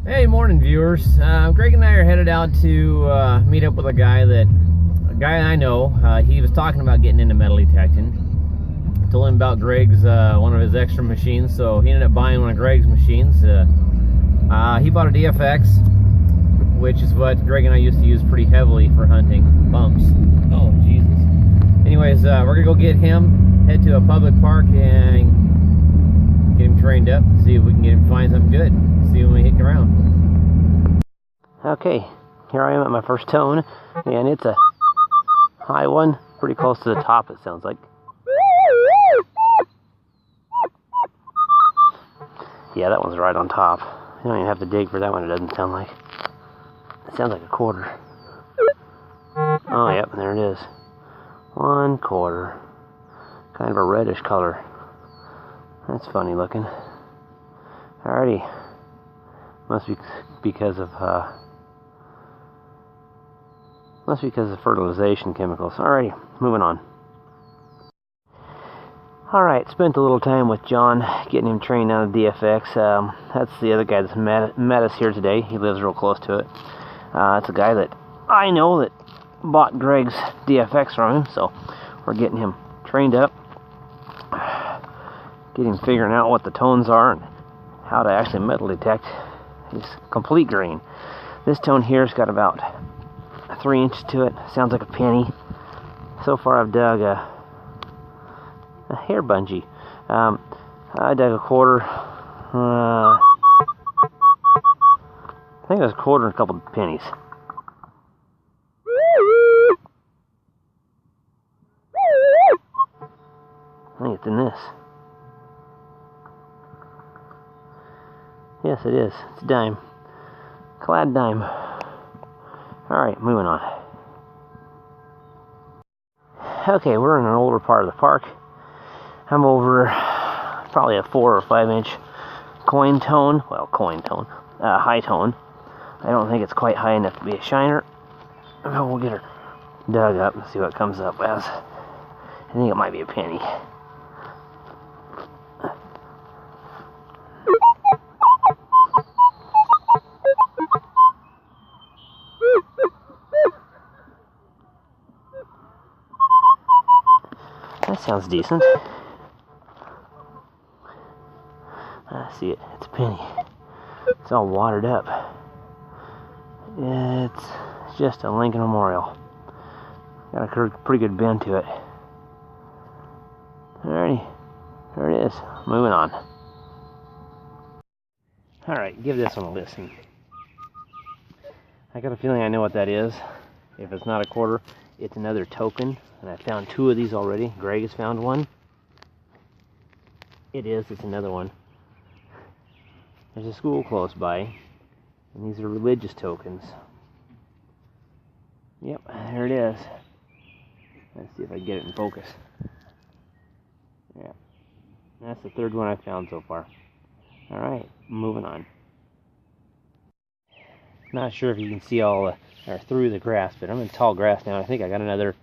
Hey, morning viewers. Greg and I are headed out to meet up with a guy I know. He was talking about getting into metal detecting. I told him about Greg's one of his extra machines, so he ended up buying one of Greg's machines. He bought a DFX, which is what Greg and I used to use pretty heavily for hunting bumps. Oh Jesus! Anyways, we're gonna go get him, head to a public park, and get him trained up. See if we can get him to find something good. See when we hit the ground. Okay, here I am at my first tone, and it's a high one, pretty close to the top, it sounds like. Yeah, that one's right on top. You don't even have to dig for that one, it doesn't sound like. It sounds like a quarter. Oh, yep, there it is. 1/4. Kind of a reddish color. That's funny looking. Alrighty. Must be because of fertilization chemicals. Alrighty, moving on. Alright, spent a little time with John getting him trained on the DFX. That's the other guy that's met us here today. He lives real close to it. It's a guy that I know that bought Greg's DFX from him, so we're getting him trained up, getting him figuring out what the tones are and how to actually metal detect. He's complete green. This tone here's got about 3 inches to it. Sounds like a penny. So far I've dug a hair bungee. I dug a quarter. I think it was a quarter and a couple of pennies. I think it's in this. Yes, it is. It's a dime. Clad dime. Alright, moving on. Okay, we're in an older part of the park. I'm over probably a 4 or 5 inch coin tone. Well, coin tone. High tone. I don't think it's quite high enough to be a shiner. But we'll get her dug up and see what comes up as. I think it might be a penny. That sounds decent. I see it. It's a penny. It's all watered up. It's just a Lincoln Memorial. Got a pretty good bend to it. Alrighty. There it is. Moving on. Alright, give this one a listen. I got a feeling I know what that is. If it's not a quarter, it's another token. And I found 2 of these already. Greg has found one. It's another one. There's a school close by, and these are religious tokens. Yep, there it is. Let's see if I can get it in focus. Yeah, that's the 3rd one I found so far. Alright, moving on. Not sure if you can see all or through the grass, but I'm in tall grass now. I think I got another.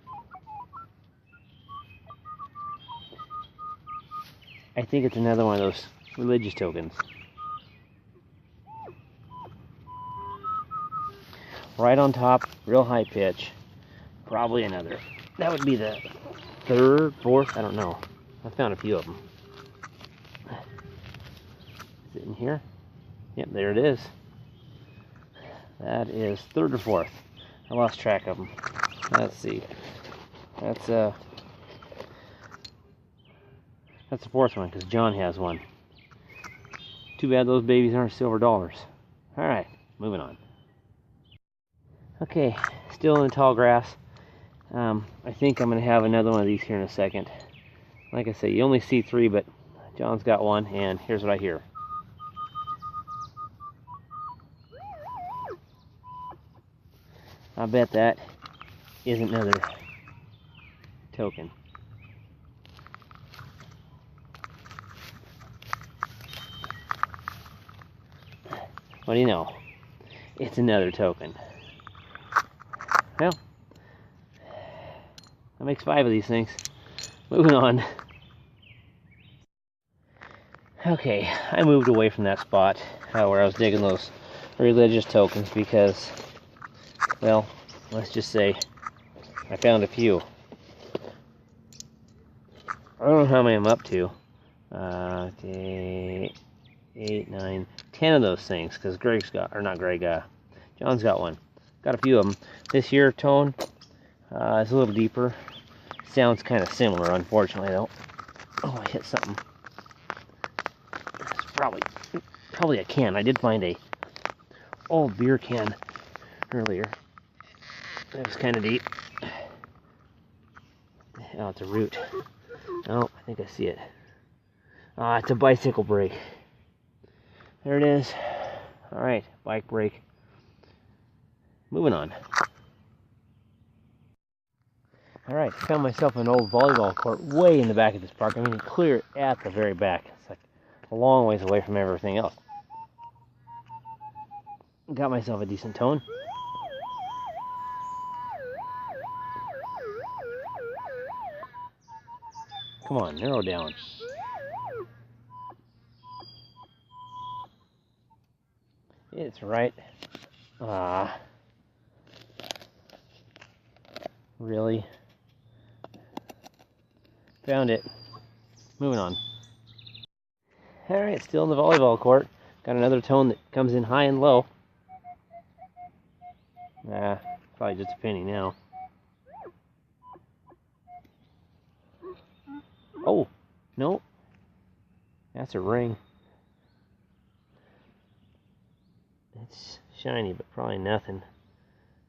I think it's another one of those religious tokens. Right on top, real high pitch. Probably another. That would be the 3rd, 4th, I don't know. I found a few of them. Is it in here? Yep, there it is. That is 3rd or 4th. I lost track of them. Let's see. That's the 4th one, because John has one. Too bad those babies aren't silver dollars. Alright, moving on. Okay, still in tall grass. I think I'm going to have another one of these here in a second. Like I say, you only see 3, but John's got one, and here's what I hear. I bet that is another token. What do you know? It's another token. Well, that makes 5 of these things. Moving on. Okay, I moved away from that spot where I was digging those religious tokens because, well, let's just say I found a few. I don't know how many I'm up to. 8, 9, 10 of those things, because Greg's got, or not Greg, John's got one. Got a few of them. This here tone is a little deeper. Sounds kind of similar, unfortunately, though. Oh, I hit something. It's probably a can. I did find a old beer can earlier. That was kind of deep. Oh, it's a root. Oh, I think I see it. Ah, it's a bicycle brake. There it is. Alright, bike brake. Moving on. Alright, found myself an old volleyball court way in the back of this park. I mean, clear at the very back. It's like a long ways away from everything else. Got myself a decent tone. Come on, narrow down. It's right. Really? Found it. Moving on. Alright, still in the volleyball court. Got another tone that comes in high and low. Probably just a penny now. Oh, no. That's a ring. It's shiny, but probably nothing.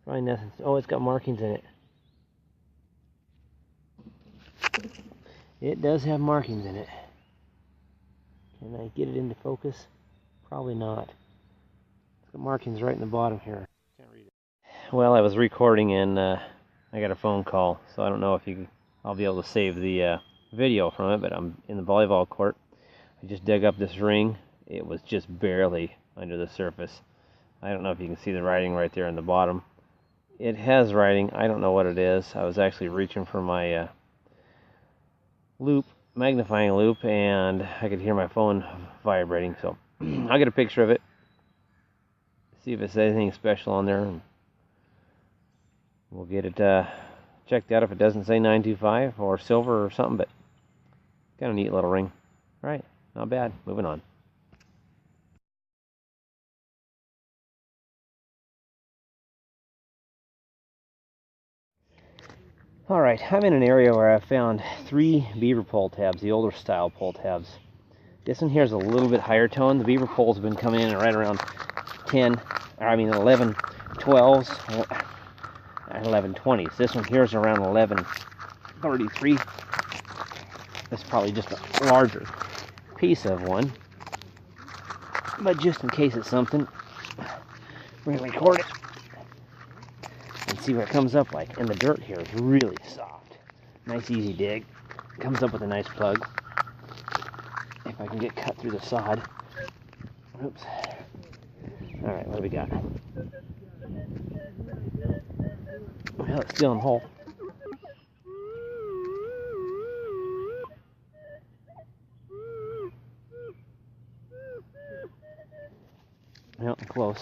Probably nothing. Oh, it's got markings in it. It does have markings in it. Can I get it into focus? Probably not. It's got markings right in the bottom here. Can't read it. Well, I was recording and I got a phone call, so I don't know if I'll be able to save the video from it, but I'm in the volleyball court. I just dug up this ring. It was just barely under the surface. I don't know if you can see the writing right there in the bottom. It has writing. I don't know what it is. I was actually reaching for my magnifying loupe, and I could hear my phone vibrating, so I'll get a picture of it, see if it says anything special on there, and we'll get it checked out if it doesn't say 925 or silver or something, but kind of neat little ring. Alright, not bad. Moving on. Alright, I'm in an area where I found 3 beaver pole tabs, the older style pole tabs. This one here is a little bit higher tone. The beaver poles have been coming in right around 11 12s, 11 20s. This one here is around 1133. This is probably just a larger piece of one. But just in case it's something, we're going to record it and see what it comes up like. And the dirt here is really soft. Nice easy dig. Comes up with a nice plug. If I can get cut through the sod. Oops. Alright, what do we got? Well, it's still in the hole. Well, close.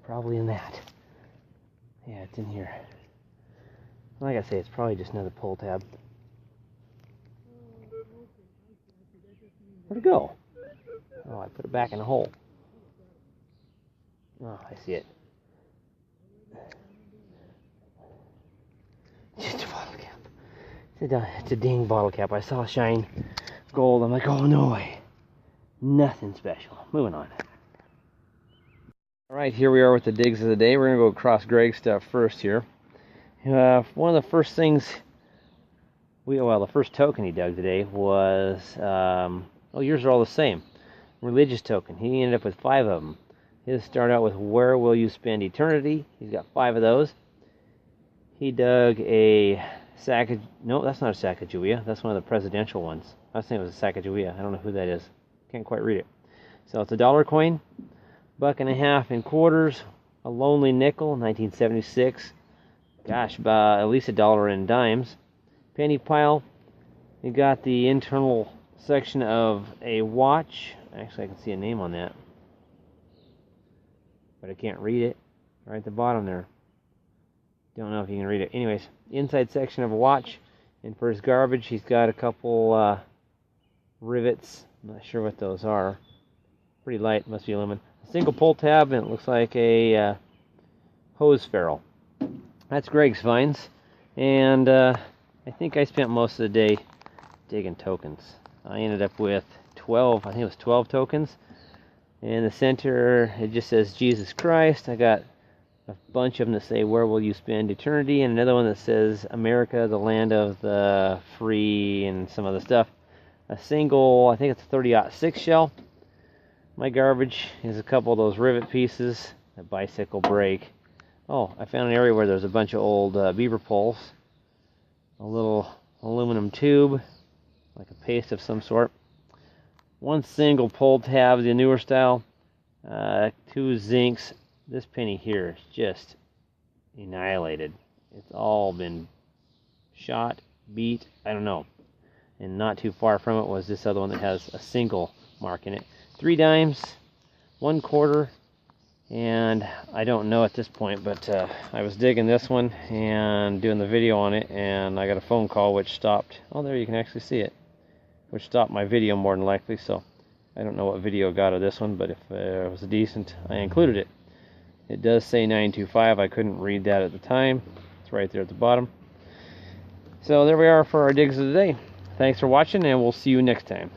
Probably in that. Yeah, it's in here. Like I say, it's probably just another pull tab. Where'd it go? Oh, I put it back in the hole. Oh, I see it. Just a bottle cap. It's a dang bottle cap. I saw shine gold. I'm like, oh no way. Nothing special. Moving on. Alright, here we are with the digs of the day. We're going to go across Greg's stuff first here. One of the first things, the first token he dug today was, yours are all the same. Religious token. He ended up with 5 of them. His started out with Where Will You Spend Eternity? He's got 5 of those. He dug a no, that's not a Sacagawea. That's one of the presidential ones. I was thinking it was a Sacagawea. I don't know who that is. Can't quite read it. So it's a $1 coin, $1.50 in quarters, a lonely nickel, 1976. Gosh, at least $1 in dimes. Penny pile. You got the internal section of a watch, Actually, I can see a name on that, but I can't read it. Right at the bottom there. Don't know if you can read it. Anyways, inside section of a watch. And for his garbage, he's got a couple rivets. I'm not sure what those are. Pretty light, must be aluminum. A single pull tab, and it looks like a hose ferrule. That's Greg's finds. And I think I spent most of the day digging tokens. I ended up with 12, I think it was 12 tokens. In the center, it just says Jesus Christ. I got a bunch of them that say, "Where will you spend eternity?" And another one that says, "America, the land of the free," and some other stuff. A single, I think it's a 30-06 shell. My garbage is a couple of those rivet pieces, a bicycle brake. Oh, I found an area where there's a bunch of old beaver poles. A little aluminum tube, like a paste of some sort. One single pull tab, the newer style. 2 zincs. This penny here is just annihilated. It's all been shot, beat, I don't know. And not too far from it was this other one that has a single mark in it. 3 dimes, 1 quarter, and I don't know at this point, but I was digging this one and doing the video on it, and I got a phone call which stopped. Oh, there you can actually see it. Which stopped my video more than likely, so I don't know what video got of this one, but if it was decent, I included it. It does say 925. I couldn't read that at the time. It's right there at the bottom. So there we are for our digs of the day. Thanks for watching, and we'll see you next time.